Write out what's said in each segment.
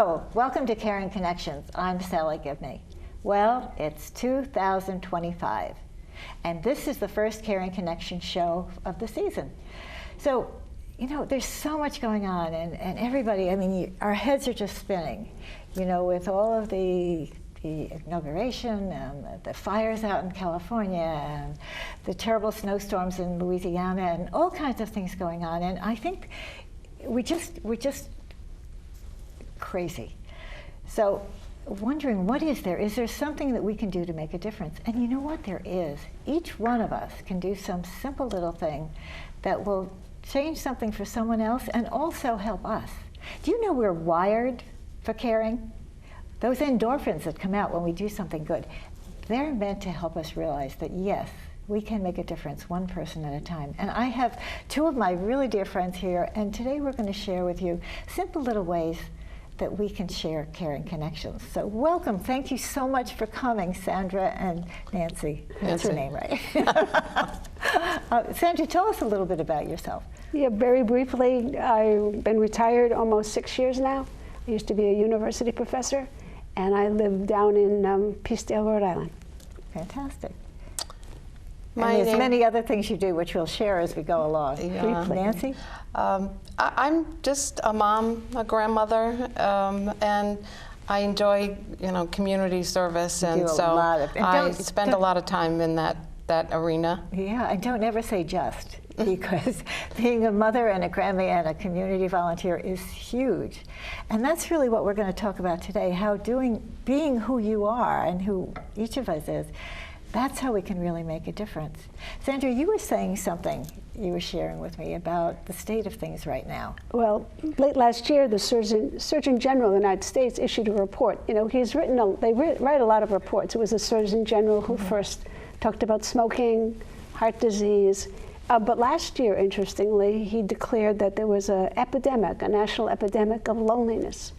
Hello, welcome to Caring Connections. I'm Salley Gibney. Well, it's 2025, and this is the first Caring Connection show of the season. So, you know, there's so much going on, and everybody, I mean, our heads are just spinning, you know, with all of the inauguration, and the fires out in California, and the terrible snowstorms in Louisiana, and all kinds of things going on. And I think we're just crazy. So wondering, what is there? Is there something that we can do to make a difference? And you know what? There is. Each one of us can do some simple little thing that will change something for someone else and also help us. Do you know we're wired for caring? Those endorphins that come out when we do something good, they're meant to help us realize that, yes, we can make a difference one person at a time. And I have two of my really dear friends here, and today we're going to share with you simple little ways that we can share caring connections. So welcome. Thank you so much for coming, Sandra and Nancy. That's her name, right? Sandra, tell us a little bit about yourself. Yeah, very briefly, I've been retired almost 6 years now. I used to be a university professor, and I live down in Peacedale, Rhode Island. Fantastic. And there's many other things you do, which we'll share as we go along. Yeah. Nancy? I'm just a mom, a grandmother, and I enjoy, you know, community service, and so I spend a lot of time in that arena. Yeah, and don't ever say just, because being a mother and a grandma and a community volunteer is huge. And that's really what we're going to talk about today, how being who you are and who each of us is, that's how we can really make a difference. Sandra, you were saying something you were sharing with me about the state of things right now. Well, late last year, the Surgeon General of the United States issued a report. You know, they write a lot of reports. It was the Surgeon General who first talked about smoking, heart disease. But last year, interestingly, he declared that there was an epidemic, a national epidemic of loneliness.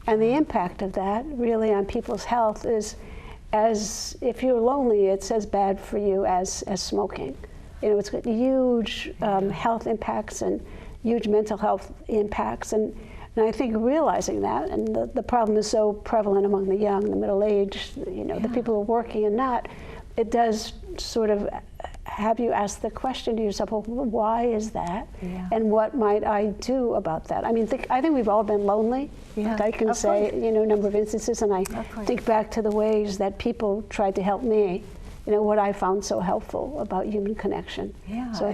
And the impact of that really on people's health is, as if you're lonely, it's as bad for you as smoking. You know, it's got huge health impacts and huge mental health impacts. And I think realizing that, and the problem is so prevalent among the young, the middle-aged, you know, the people who are working and not, it does sort of have you ask the question to yourself, well, why is that? Yeah. And what might I do about that? I mean, I think we've all been lonely. Yeah. Like I can say, you know, a number of instances, and I think back to the ways that people tried to help me, you know, what I found so helpful about human connection. Yeah, so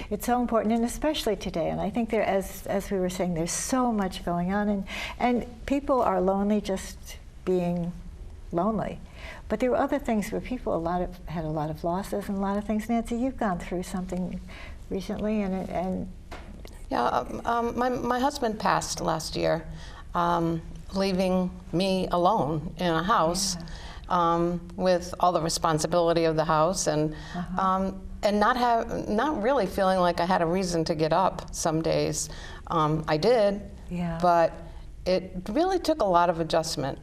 it's so important, and especially today. And I think there, as we were saying, there's so much going on, and people are lonely just being lonely. But there were other things where people had a lot of losses and a lot of things. Nancy, you've gone through something recently, and yeah, my husband passed last year, leaving me alone in a house with all the responsibility of the house, and not really feeling like I had a reason to get up some days. I did, but it really took a lot of adjustment.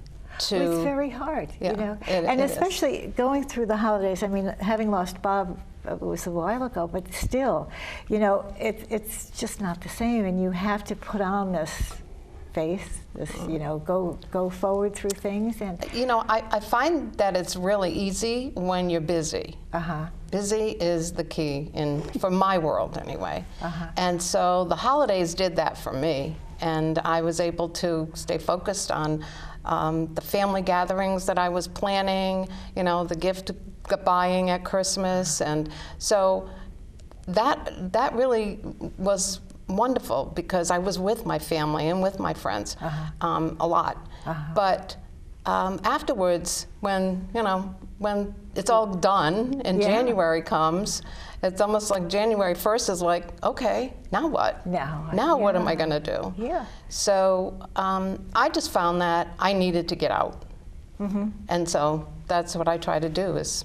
Well, it's very hard, you know, and especially going through the holidays. I mean, having lost Bob was a while ago, but still, you know, it's just not the same, and you have to put on this face, this, you know, go forward through things. And you know, I find that it's really easy when you're busy. Busy is the key for my world anyway. And so the holidays did that for me, and I was able to stay focused on the family gatherings that I was planning, you know, the gift buying at Christmas, and so that really was wonderful because I was with my family and with my friends a lot. But afterwards, when it's all done and January comes, it's almost like January 1st is like, okay, now what? Now what am I going to do? Yeah. So I just found that I needed to get out. And so that's what I try to do, is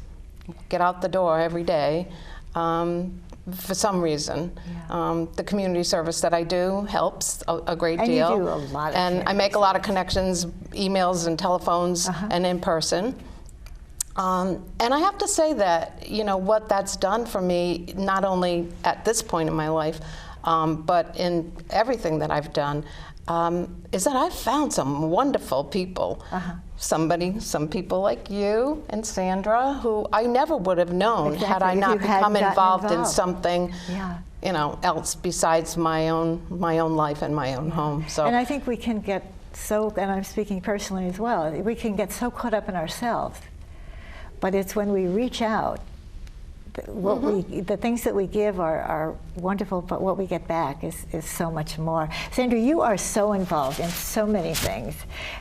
get out the door every day for some reason. The community service that I do helps a great deal. And you do a lot of And I make a lot of connections, emails and telephones and in person. And I have to say that, you know, what that's done for me, not only at this point in my life, but in everything that I've done, is that I've found some wonderful people. Some people like you and Sandra, who I never would have known had I not become involved in something, you know, else besides my own life and my own home. So, and I think we can get so, and I'm speaking personally as well, we can get so caught up in ourselves. But it's when we reach out, the things that we give are wonderful, but what we get back is so much more. Sandra, you are so involved in so many things,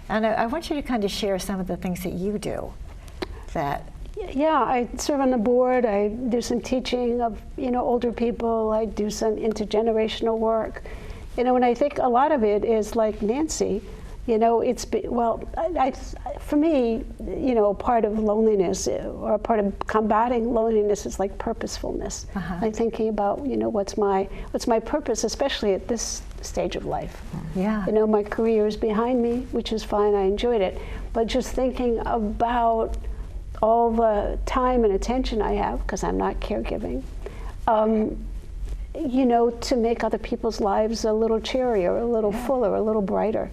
and I want you to kind of share some of the things that you do. Yeah, I serve on the board. I do some teaching of, you know, older people. I do some intergenerational work. You know, and I think a lot of it is like Nancy. You know, for me, you know, part of loneliness or part of combating loneliness is like purposefulness. Like thinking about, you know, what's my purpose, especially at this stage of life. Yeah. You know, my career is behind me, which is fine. I enjoyed it, but just thinking about all the time and attention I have, because I'm not caregiving, you know, to make other people's lives a little cheerier, a little fuller, a little brighter.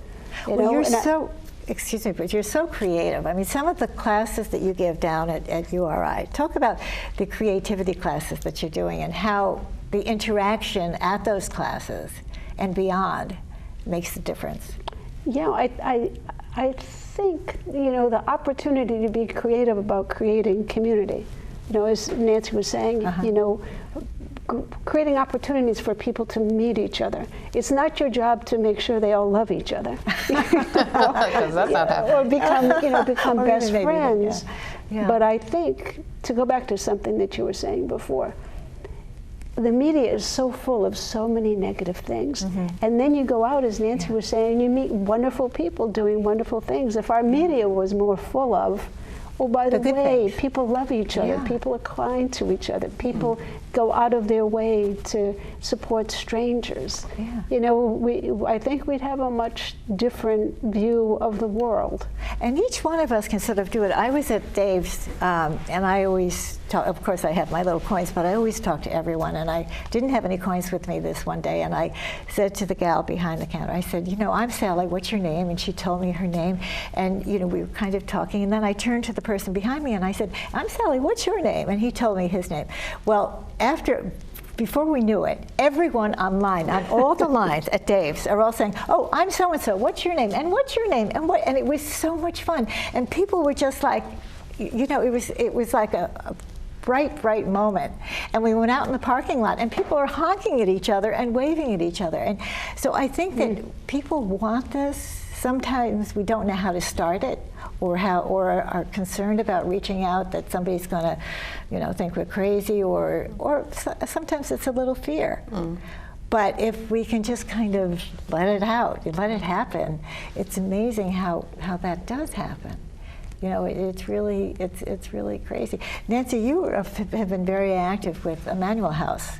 You know? You're so, excuse me, but you're so creative. I mean, some of the classes that you give down at URI, talk about the creativity classes that you're doing and how the interaction at those classes and beyond makes the difference. Yeah, I think, you know, the opportunity to be creative about creating community. You know, as Nancy was saying, you know, creating opportunities for people to meet each other. It's not your job to make sure they all love each other, because that's not happening. or become best friends. But I think, to go back to something that you were saying before, the media is so full of so many negative things. And then you go out, as Nancy was saying, you meet wonderful people doing wonderful things. If our media was more full of, oh, by the way, people love each other, people are kind to each other, people go out of their way to support strangers. You know, I think we'd have a much different view of the world. And each one of us can sort of do it. I was at Dave's, and I always talk, of course I have my little coins, but I always talk to everyone, and I didn't have any coins with me this one day, and I said to the gal behind the counter, I said, you know, I'm Sally, what's your name? And she told me her name, and, you know, we were kind of talking, and then I turned to the person behind me and I said, I'm Sally, what's your name? And he told me his name. Well, before we knew it, everyone online, on all the lines at Dave's, are all saying, oh, I'm so-and-so, what's your name? And what's your name? And it was so much fun. And people were just like, you know, it was like a bright moment. And we went out in the parking lot and people are honking at each other and waving at each other. And so I think that people want this. Sometimes we don't know how to start it, or are concerned about reaching out, that somebody's going to, you know, think we're crazy, or sometimes it's a little fear. But if we can just kind of let it out, let it happen, it's amazing how that does happen. You know, it's really crazy. Nancy, you have been very active with Emmanuel House,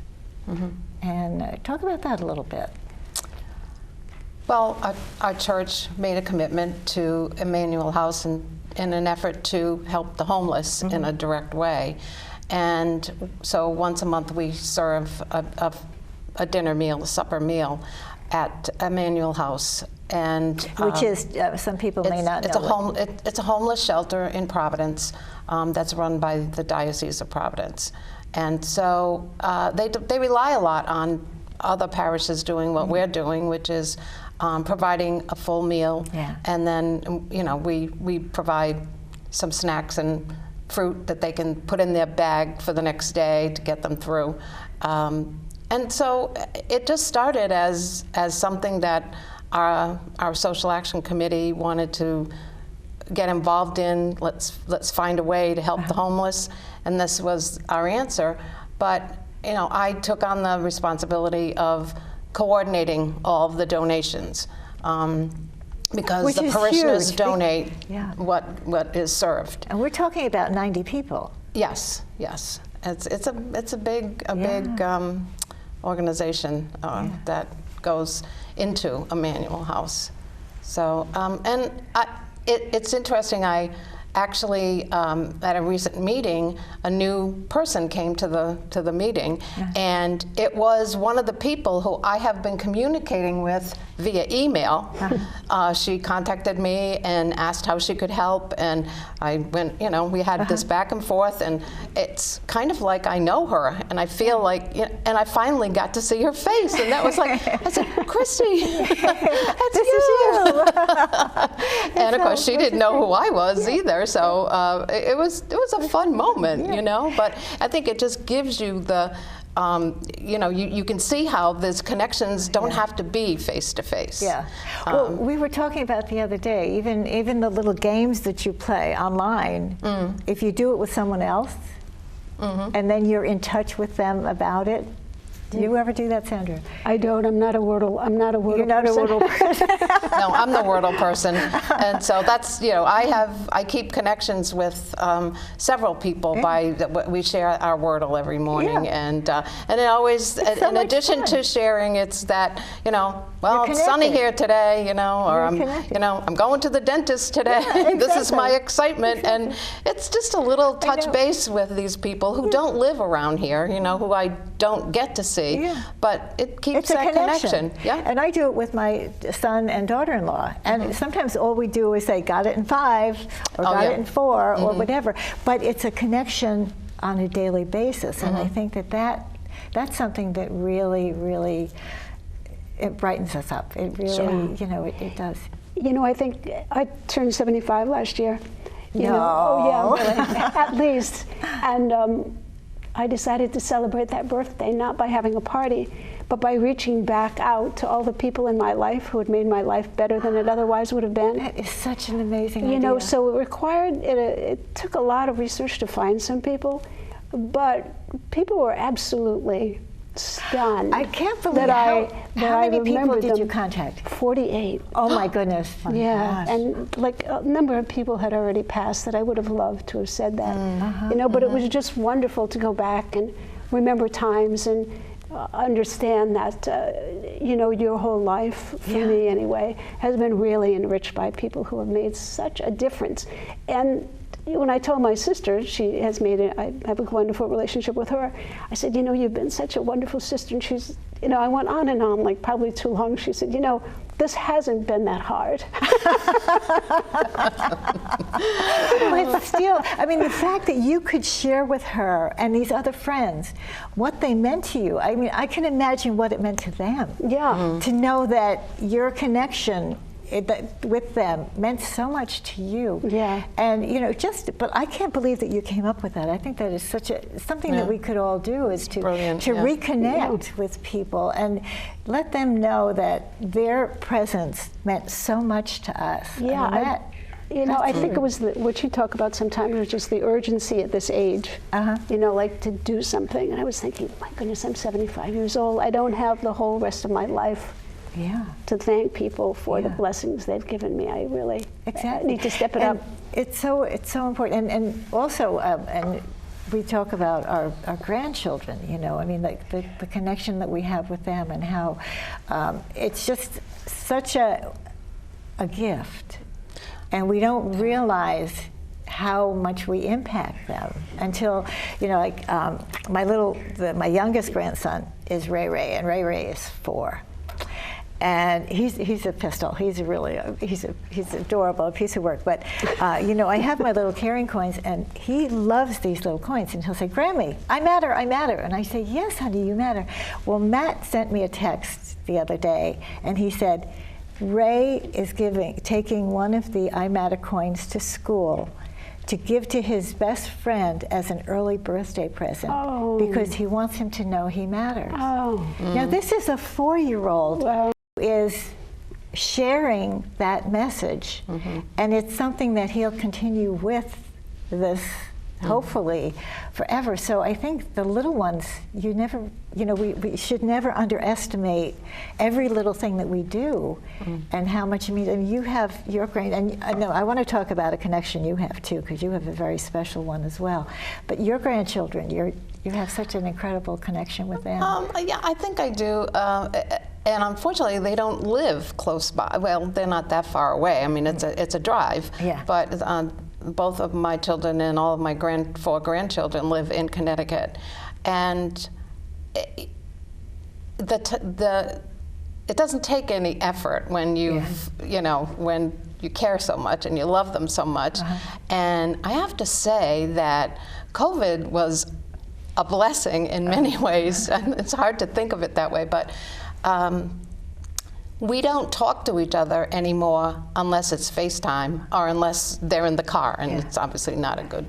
and talk about that a little bit. Well, our church made a commitment to Emmanuel House in an effort to help the homeless in a direct way. And so once a month we serve a dinner meal, a supper meal at Emmanuel House. And which is, some people may not know. It's a homeless shelter in Providence that's run by the Diocese of Providence. And so they rely a lot on other parishes doing what we're doing, which is providing a full meal, and then, you know, we provide some snacks and fruit that they can put in their bag for the next day to get them through. And so it just started as something that our social action committee wanted to get involved in. Let's find a way to help the homeless, and this was our answer. But, you know, I took on the responsibility of coordinating all of the donations, because the parishioners donate what is served. And we're talking about 90 people. Yes. It's a big organization that goes into Emmanuel House. So and it's interesting. actually, at a recent meeting, a new person came to the meeting, and it was one of the people who I have been communicating with via email. She contacted me and asked how she could help, and I went, you know, we had this back and forth, and it's kind of like I know her, and I feel like, and I finally got to see her face, and that was like, I said, Christy, that's you. And of course, she didn't know who I was either, so it was a fun moment, you know. But I think it just gives you the, you know, you can see how these connections don't have to be face to face. Yeah. Well, we were talking about the other day, even the little games that you play online, if you do it with someone else, and then you're in touch with them about it. Do you ever do that, Sandra? I don't. I'm not a Wordle. You're not person. a Wordle person. No, I'm the Wordle person, and so that's, you know, I keep connections with several people we share our Wordle every morning, and it always, in addition to sharing, it's that, you know, well, it's sunny here today, you know, or I'm going to the dentist today. This is my excitement, and it's just a little touch base with these people who don't live around here, you know, who I don't get to see. But it keeps that connection. Yeah. And I do it with my son and daughter-in-law. And sometimes all we do is say, got it in 5, or got it in 4, or whatever. But it's a connection on a daily basis. And I think that's something that really, really, it brightens us up. It really, you know, it does. You know, I think I turned 75 last year. You know, oh yeah, really, at least. And I decided to celebrate that birthday not by having a party, but by reaching back out to all the people in my life who had made my life better than it otherwise would have been. That is such an amazing idea. You know, so it required, it took a lot of research to find some people, but people were absolutely stunned. I can't believe how many people did you contact? 48. Oh my goodness. Oh yeah, and like a number of people had already passed that I would have loved to have said that. You know, but it was just wonderful to go back and remember times and understand that, you know, your whole life, for me anyway, has been really enriched by people who have made such a difference. And when I told my sister, she has made it, I have a wonderful relationship with her, I said, you know, you've been such a wonderful sister. And she's, you know, I went on and on, like probably too long. She said, you know, this hasn't been that hard. But still, I mean, the fact that you could share with her and these other friends what they meant to you, I mean, I can imagine what it meant to them. Yeah. To know that your connection with them meant so much to you. Yeah. And, you know, but I can't believe that you came up with that. I think that is something that we could all do, is to reconnect with people and let them know that their presence meant so much to us. Yeah. I mean, you know, I think it was what you talk about sometimes, was just the urgency at this age, you know, like to do something. And I was thinking, my goodness, I'm 75 years old. I don't have the whole rest of my life to thank people for the blessings they've given me. I really need to step it up. It's so important. And also, and we talk about our grandchildren, you know, I mean, like the connection that we have with them, and how it's just such a gift. And we don't realize how much we impact them until, you know, like my youngest grandson is Ray, and Ray is 4. And he's a pistol. He's adorable, a piece of work. But you know, I have my little carrying coins, and he loves these little coins. And he'll say, "Grammy, I matter." And I say, "Yes, honey, you matter." Well, Matt sent me a text the other day, and he said, Ray is taking one of the I Matter coins to school to give to his best friend as an early birthday present, because he wants him to know he matters. Now, this is a 4-year-old who is sharing that message, and it's something that he'll continue with this, hopefully, forever. So I think the little ones, we should never underestimate every little thing that we do and how much it means. And you have your and I want to talk about a connection you have too, because you have a very special one as well. But your grandchildren, you have such an incredible connection with them. Yeah, I think I do. And unfortunately, they don't live close by. Well, they're not that far away. I mean, it's a drive. Yeah. But both of my children and all of my four grandchildren live in Connecticut, and it doesn't take any effort when when you care so much and you love them so much. And I have to say that COVID was a blessing in many ways, and it's hard to think of it that way, but we don't talk to each other anymore unless it's FaceTime or unless they're in the car, and it's obviously not a good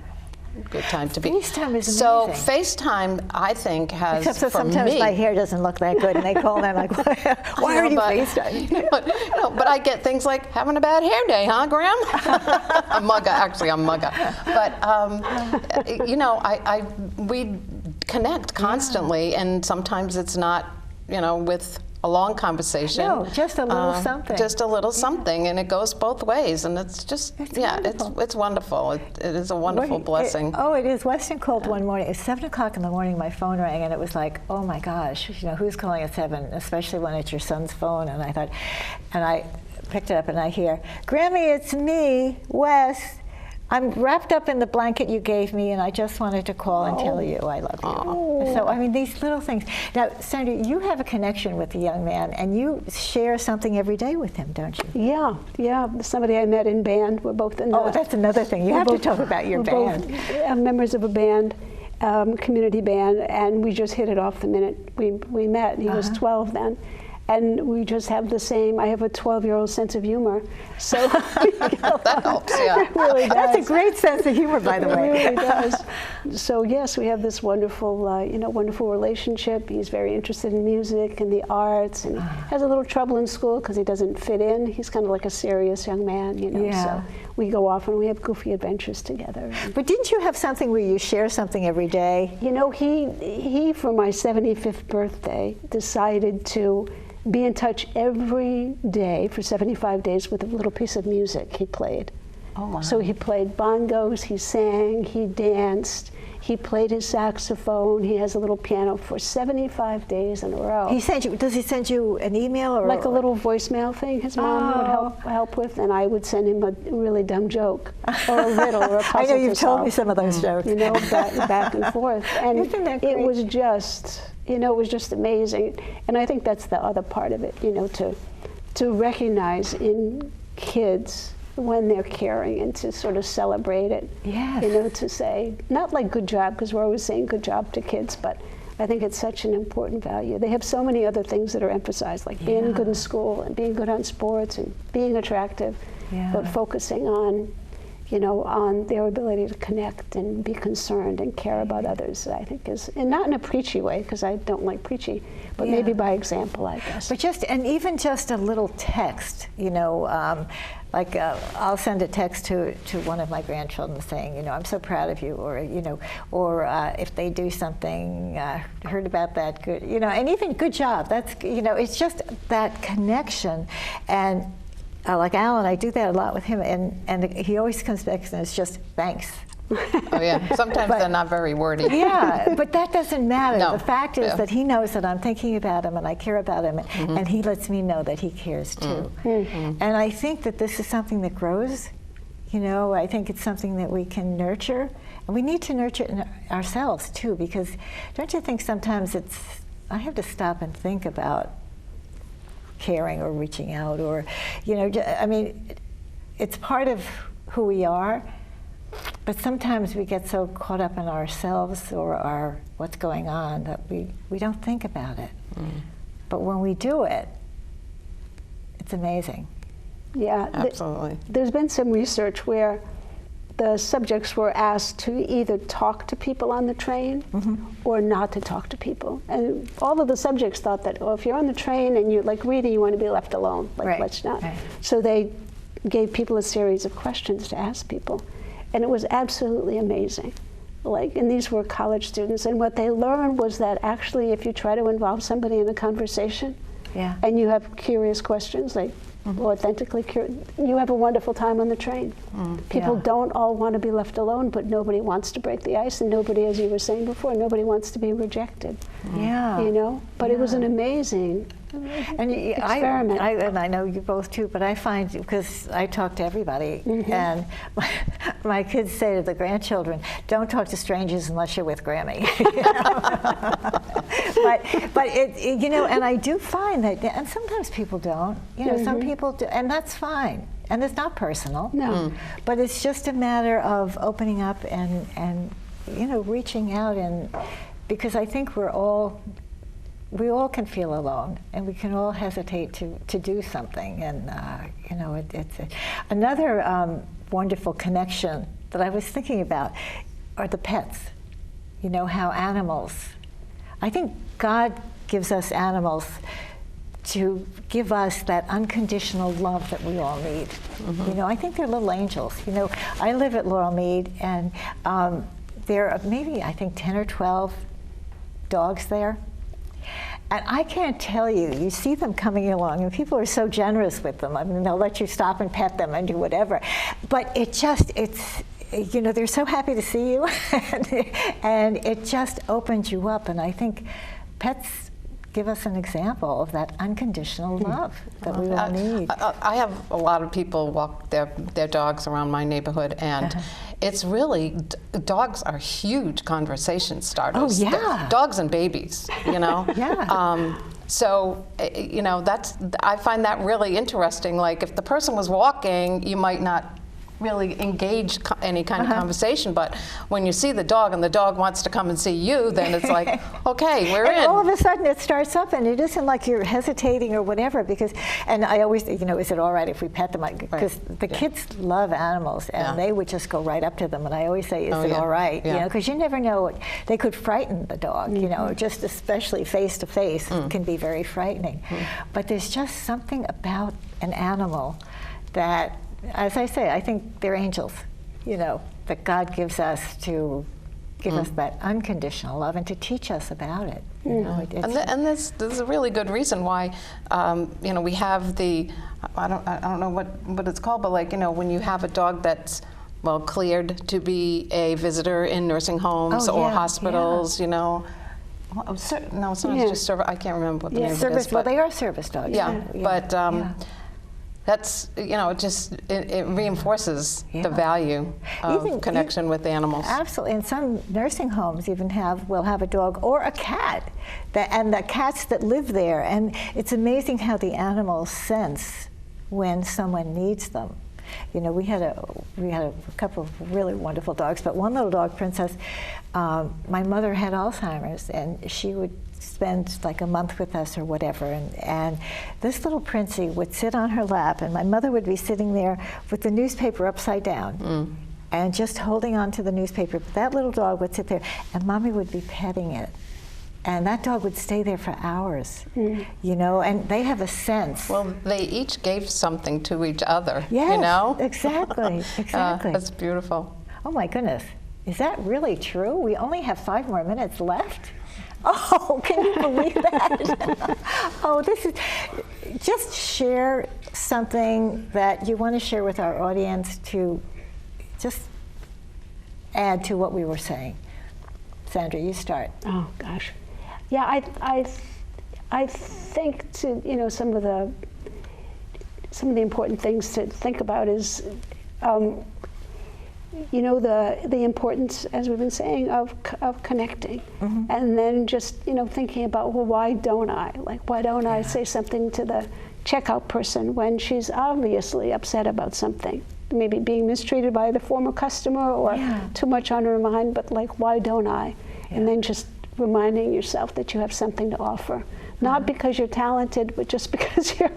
time to be. FaceTime is amazing. So FaceTime, I think, has, Except for sometimes me, my hair doesn't look that good, and they call and I'm like, why are you FaceTiming? But I get things like, having a bad hair day, huh, Graham? I'm mugga, actually I'm mugga. But, we connect constantly, and sometimes it's not, with a long conversation. No, just a little something. Just a little something, and it goes both ways, and it's just, it's wonderful. It is a wonderful blessing. It is. Weston called one morning. It's 7 o'clock in the morning. My phone rang, and it was like, oh my gosh, who's calling at 7? Especially when it's your son's phone. And I thought, and I picked it up, and I hear, Grammy, it's me, Wes. I'm wrapped up in the blanket you gave me, and I just wanted to call and tell you I love you. So, I mean, these little things. Now, Sandra, you have a connection with the young man, and you share something every day with him, don't you? Yeah. Somebody I met in band. We're both in the... Oh, that's another thing. You have to talk about your band. We're both members of a band, community band, and we just hit it off the minute we met. He was 12 then. And we just have the same, I have a 12-year-old sense of humor. So that helps, yeah. It really does. That's a great sense of humor, by the way. It really does. So yes, we have this wonderful, wonderful relationship. He's very interested in music and the arts, and has a little trouble in school because he doesn't fit in. He's kind of like a serious young man, So we go off and we have goofy adventures together. But didn't you have something where you share something every day? He for my 75th birthday decided to be in touch every day for 75 days with a little piece of music he played. Oh, wow. So he played bongos, he sang, he danced, he played his saxophone, he has a little piano for 75 days in a row. Does he send you an email? Or like a little voicemail thing his mom would help with, and I would send him a really dumb joke or a riddle or a puzzle. I know you've told me some of those jokes. Back and forth. And Isn't that great? it was just amazing. And I think that's the other part of it, to recognize in kids when they're caring and to sort of celebrate it. Yes. To say, not like good job, because we're always saying good job to kids, but I think it's such an important value. They have so many other things that are emphasized, like being good in school and being good on sports and being attractive, but focusing on on their ability to connect and be concerned and care about others, I think is, and not in a preachy way, because I don't like preachy, but maybe by example, I guess. But even just a little text, I'll send a text to one of my grandchildren saying, I'm so proud of you, or if they do something, heard about that, good, and even good job. That's, it's just that connection. And like Alan, I do that a lot with him, and he always comes back and it's just thanks. Oh yeah, sometimes they're not very wordy. Yeah, but that doesn't matter. No. The fact is that he knows that I'm thinking about him and I care about him, and he lets me know that he cares too. And I think that this is something that grows. I think it's something that we can nurture, and we need to nurture it in ourselves too, because don't you think sometimes I have to stop and think about caring or reaching out, or it's part of who we are, but sometimes we get so caught up in ourselves or what's going on that we don't think about it. But when we do it, it's amazing. Yeah, absolutely. There's been some research where the subjects were asked to either talk to people on the train or not to talk to people. And all of the subjects thought that, if you're on the train and you're like reading, you want to be left alone. Let's not. Right. So they gave people a series of questions to ask people. And it was absolutely amazing. And these were college students. And what they learned was that actually if you try to involve somebody in a conversation and you have curious questions, authentically curious, you have a wonderful time on the train. People don't all want to be left alone, but nobody wants to break the ice, and nobody, as you were saying before, nobody wants to be rejected. Yeah. You know, but it was an amazing experiment. And I know you both too, but I find, because I talk to everybody, and my kids say to the grandchildren, don't talk to strangers unless you're with Grammy. but it, you know, and I do find that, and sometimes people don't, you know, some people do, and that's fine. And it's not personal. No. But it's just a matter of opening up and you know, reaching out, and because I think we all can feel alone, and we can all hesitate to do something. And you know, it's another wonderful connection that I was thinking about are the pets. You know, how animals, I think God gives us animals to give us that unconditional love that we all need. You know, I think they're little angels. You know, I live at Laurel Mead, and there are maybe, I think, 10 or 12 dogs there. And I can't tell you, you see them coming along, and people are so generous with them. I mean, they'll let you stop and pet them and do whatever. But it's, you know, they're so happy to see you, and it just opens you up. And I think pets give us an example of that unconditional love that we all need. I have a lot of people walk their dogs around my neighborhood, and it's really, dogs are huge conversation starters. Oh, yeah. Dogs and babies, you know? Yeah. So, you know, I find that really interesting. Like, if the person was walking, you might not really engage any kind of conversation, but when you see the dog and the dog wants to come and see you, then it's like, okay, we're in. All of a sudden it starts up, and it isn't like you're hesitating or whatever, because, and I always, you know, is it all right if we pet them? Because the kids love animals, and they would just go right up to them, and I always say, is it all right? You know, because you never know, they could frighten the dog, you know, just especially face to face, it can be very frightening. But there's just something about an animal that, as I say, I think they're angels, you know, that God gives us to give us that unconditional love and to teach us about it. You know, and there's a really good reason why, you know, we have the, I don't know what it's called, but, like, you know, when you have a dog that's, well, cleared to be a visitor in nursing homes or hospitals, you know. No, it's not just service. I can't remember what the name of it is. Well, they are service dogs. But that's, you know, it reinforces the value of connection with animals. Absolutely, and some nursing homes even will have a dog or a cat, and the cats that live there, and it's amazing how the animals sense when someone needs them. You know, we had a couple of really wonderful dogs, but one little dog, Princess, my mother had Alzheimer's, and she would spend like a month with us or whatever, and this little Princey would sit on her lap, and my mother would be sitting there with the newspaper upside down and just holding on to the newspaper. But that little dog would sit there, and Mommy would be petting it, and that dog would stay there for hours, you know, and they have a sense. Well, they each gave something to each other, yes, you know? Exactly, exactly. That's beautiful. Oh my goodness, is that really true? We only have 5 more minutes left? Oh, can you believe that? Oh, this is, just share something that you want to share with our audience to just add to what we were saying. Sandra, you start. Oh gosh, yeah, I think to, you know, some of the important things to think about is, you know, the importance, as we've been saying, of connecting, and then just, you know, thinking about, well, why don't I? Like, why don't I say something to the checkout person when she's obviously upset about something? Maybe being mistreated by the former customer, or too much on her mind, but like, why don't I? And then just reminding yourself that you have something to offer. Not because you're talented, but just because you're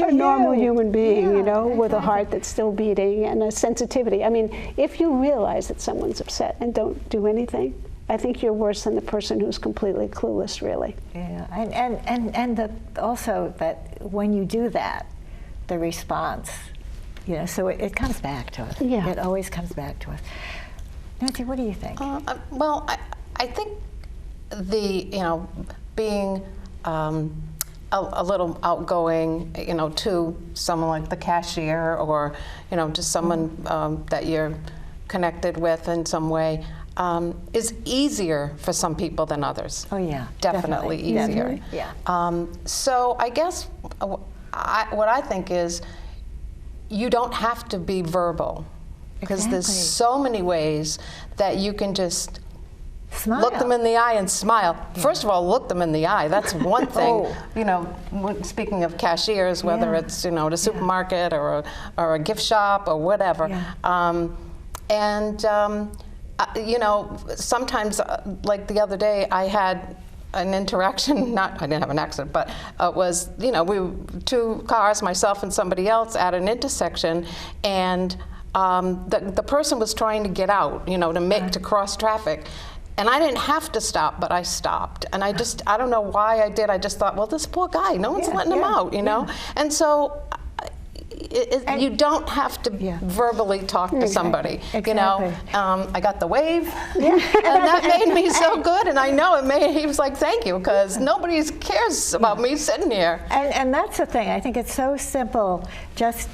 a normal human being, you know, with a heart that's still beating and a sensitivity. I mean, if you realize that someone's upset and don't do anything, I think you're worse than the person who's completely clueless, really. Yeah, and also that when you do that, the response, you know, so it comes back to us. Yeah. It always comes back to us. Nancy, what do you think? Well, I think you know, being a little outgoing, you know, to someone like the cashier, or, you know, just someone that you're connected with in some way, is easier for some people than others. Oh yeah, Definitely easier. Definitely. Yeah. So I guess what I think is you don't have to be verbal, because there's so many ways that you can just Smile. look them in the eye and smile. Yeah. First of all, look them in the eye. That's one thing. You know, speaking of cashiers, whether it's, you know, at a supermarket or a gift shop or whatever. Yeah. You know, sometimes, like the other day, I had an interaction, I didn't have an accident, but it was, you know, we were 2 cars, myself and somebody else, at an intersection, and the person was trying to get out, you know, to cross traffic. And I didn't have to stop, but I stopped. And I don't know why I did. I just thought, well, this poor guy, no one's letting him out, you know? And so you don't have to verbally talk to somebody. You know, I got the wave, and that made me so good. And I know he was like, thank you, because nobody cares about me sitting here. And that's the thing. I think it's so simple,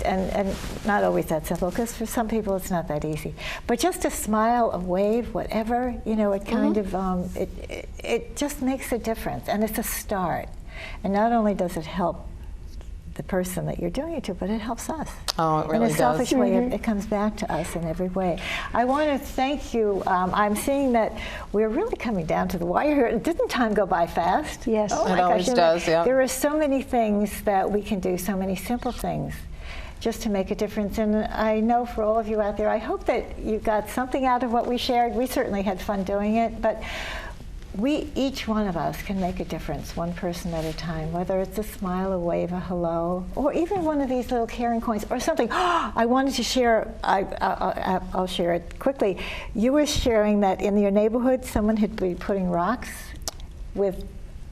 and not always that simple, because for some people it's not that easy. But just a smile, a wave, whatever, you know, it kind of, it just makes a difference. And it's a start. And not only does it help the person that you're doing it to, but it helps us. Oh, it really does. In a selfish way, it comes back to us in every way. I want to thank you. I'm seeing that we're really coming down to the wire here. Didn't time go by fast? Yes. Oh it always does, yeah. There are so many things that we can do, so many simple things, just to make a difference. And I know for all of you out there, I hope that you got something out of what we shared. We certainly had fun doing it, but each one of us can make a difference, one person at a time, whether it's a smile, a wave, a hello, or even one of these little caring coins or something. I wanted to share, I'll share it quickly. You were sharing that in your neighborhood, someone had been putting rocks with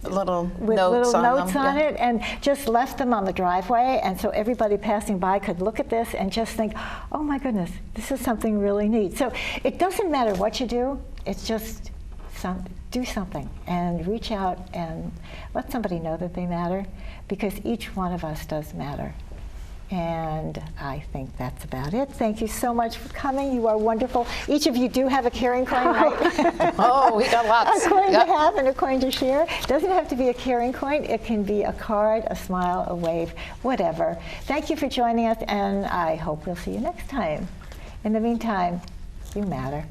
little notes on it, and just left them on the driveway, and so everybody passing by could look at this and just think, oh my goodness, this is something really neat. So it doesn't matter what you do, it's just do something and reach out and let somebody know that they matter, because each one of us does matter. And I think that's about it. Thank you so much for coming. You are wonderful. Each of you do have a caring coin, right? Oh, we got lots. A coin to have and a coin to share. It doesn't have to be a caring coin. It can be a card, a smile, a wave, whatever. Thank you for joining us, and I hope we'll see you next time. In the meantime, you matter.